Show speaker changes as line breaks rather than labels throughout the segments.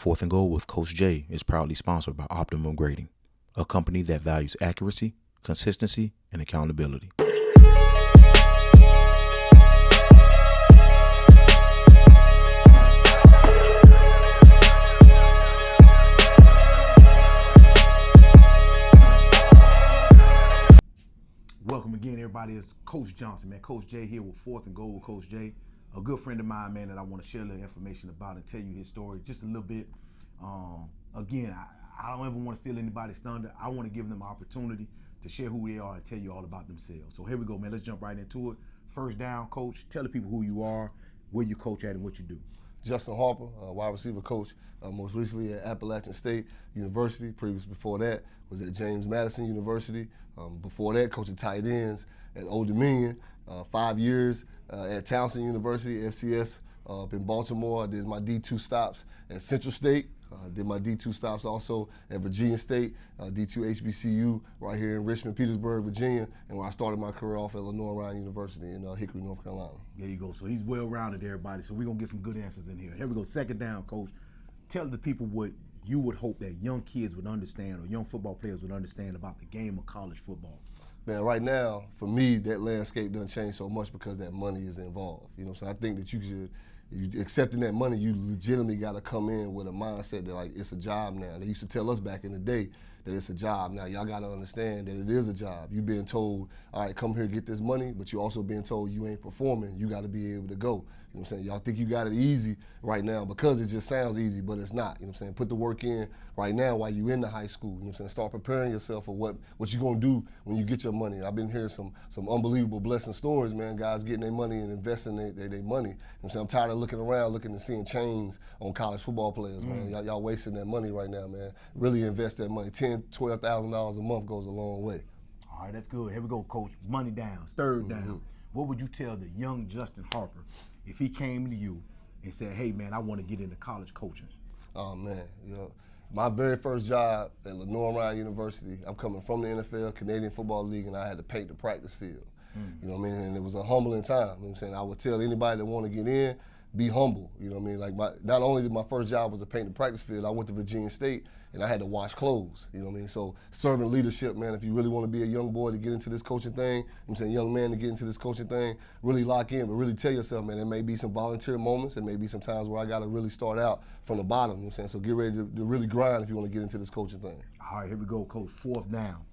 Fourth and Goal with Coach J is proudly sponsored by Optimum Grading, a company that values accuracy, consistency, and accountability.
Welcome again, everybody. It's Coach Johnson, man. Coach J here with Fourth and Goal with Coach J. A good friend of mine, man, that I want to share a little information about and tell you his story just a little bit. Again, I don't ever want to steal anybody's thunder. I want to give them an opportunity to share who they are and tell you all about themselves. So here we go, man. Let's jump right into it. First down, Coach. Tell the people who you are, where you coach at, and what you do.
Justin Harper, wide receiver coach, most recently at Appalachian State University. Previous before that was at James Madison University. Before that, coaching tight ends at Old Dominion. 5 years at Towson University, FCS, up in Baltimore. I did my D2 stops at Central State. Did my D2 stops also at Virginia State, D2 HBCU right here in Richmond, Petersburg, Virginia, and when I started my career off at Lenoir-Rhyne University in Hickory, North Carolina.
There you go. So he's well-rounded, everybody. So we're going to get some good answers in here. Here we go. Second down, Coach. Tell the people what you would hope that young kids would understand or young football players would understand about the game of college football.
Man, right now, for me, that landscape doesn't change so much because that money is involved. You know, so I think that you accepting that money, you legitimately got to come in with a mindset that, like, it's a job now. They used to tell us back in the day that it's a job. Now, y'all got to understand that it is a job. You being told, all right, come here, get this money, but you also being told you ain't performing. You got to be able to go. You know what I'm saying? Y'all think you got it easy right now because it just sounds easy, but it's not. You know what I'm saying? Put the work in right now while you in the high school. You know what I'm saying? Start preparing yourself for what you're going to do when you get your money. I've been hearing some unbelievable blessing stories, man. Guys getting their money and investing their money. You know what I'm saying? I'm tired of looking around, looking and seeing chains on college football players, man. Y'all wasting that money right now, man. Really invest that money. $10,000, $12,000 a month goes a long way.
All right, that's good. Here we go, Coach. Money down, third down. What would you tell the young Justin Harper if he came to you and said, hey, man, I want to get into college coaching?
Oh, man, my very first job at Lenoir-Rhyne University, I'm coming from the NFL, Canadian Football League, and I had to paint the practice field. You know what I mean? And it was a humbling time. You know what I'm saying? I would tell anybody that want to get in, be humble. You know what I mean? Like, not only did my first job was to paint the practice field, I went to Virginia State and I had to wash clothes. You know what I mean? So servant leadership, man, if you really want to be a young boy to get into this coaching thing, you know what I'm saying, young man to get into this coaching thing, really lock in, but really tell yourself, man, there may be some volunteer moments, there may be some times where I got to really start out from the bottom. You know what I'm saying? So get ready to really grind if you want to get into this coaching thing.
All right, here we go, Coach. Fourth down.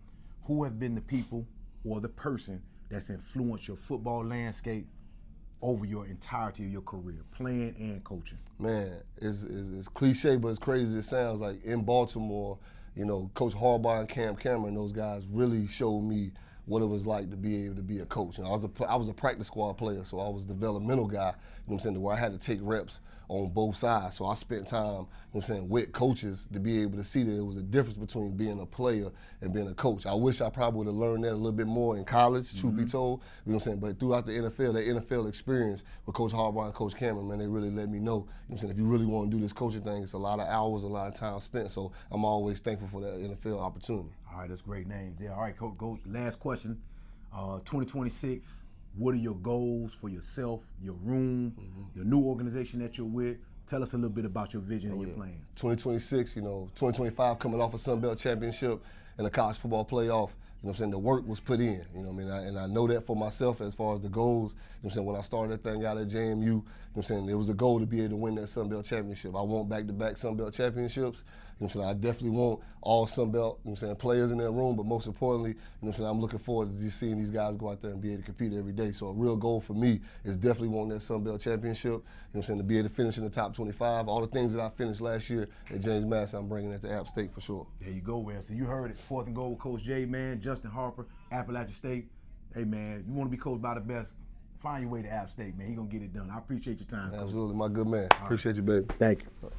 Who have been the people or the person that's influenced your football landscape over your entirety of your career, playing and coaching?
Man, it's cliche, but as crazy as it sounds, like in Baltimore, you know, Coach Harbaugh and Cam Cameron, those guys really showed me what it was like to be able to be a coach. You know, I was a practice squad player, so I was a developmental guy, you know what I'm saying, to where I had to take reps on both sides. So I spent time, you know what I'm saying, with coaches to be able to see that there was a difference between being a player and being a coach. I wish I probably would have learned that a little bit more in college, truth be told. You know what I'm saying? But throughout the NFL, that NFL experience with Coach Harbaugh and Coach Cameron, man, they really let me know, you know what I'm saying, if you really want to do this coaching thing, it's a lot of hours, a lot of time spent. So I'm always thankful for that NFL opportunity.
All right, that's great names. Yeah, all right, Coach, last question. 2026, what are your goals for yourself, your room, your new organization that you're with? Tell us a little bit about your vision and your plan.
2026, 2025 coming off a Sun Belt championship and a college football playoff. You know what I'm saying? The work was put in, you know what I mean? And I know that for myself as far as the goals. You know what I'm saying? When I started that thing out at JMU, you know what I'm saying? There was a goal to be able to win that Sun Belt championship. I want back-to-back Sun Belt championships. You know what I'm saying? I definitely want all Sun Belt, you know what I'm saying, players in that room, but most importantly, you know what I'm saying, I'm looking forward to just seeing these guys go out there and be able to compete every day. So a real goal for me is definitely wanting that Sun Belt championship, you know what I'm saying, to be able to finish in the top 25. All the things that I finished last year at James Madison, I'm bringing that to App State for sure.
There you go, man. So you heard it. Fourth and Goal with Coach J, man. Justin Harper, Appalachian State. Hey, man, you want to be coached by the best, find your way to App State, man. He going to get it done. I appreciate your time, Coach.
Absolutely, my good man.
All
appreciate
right.
you, baby.
Thank you.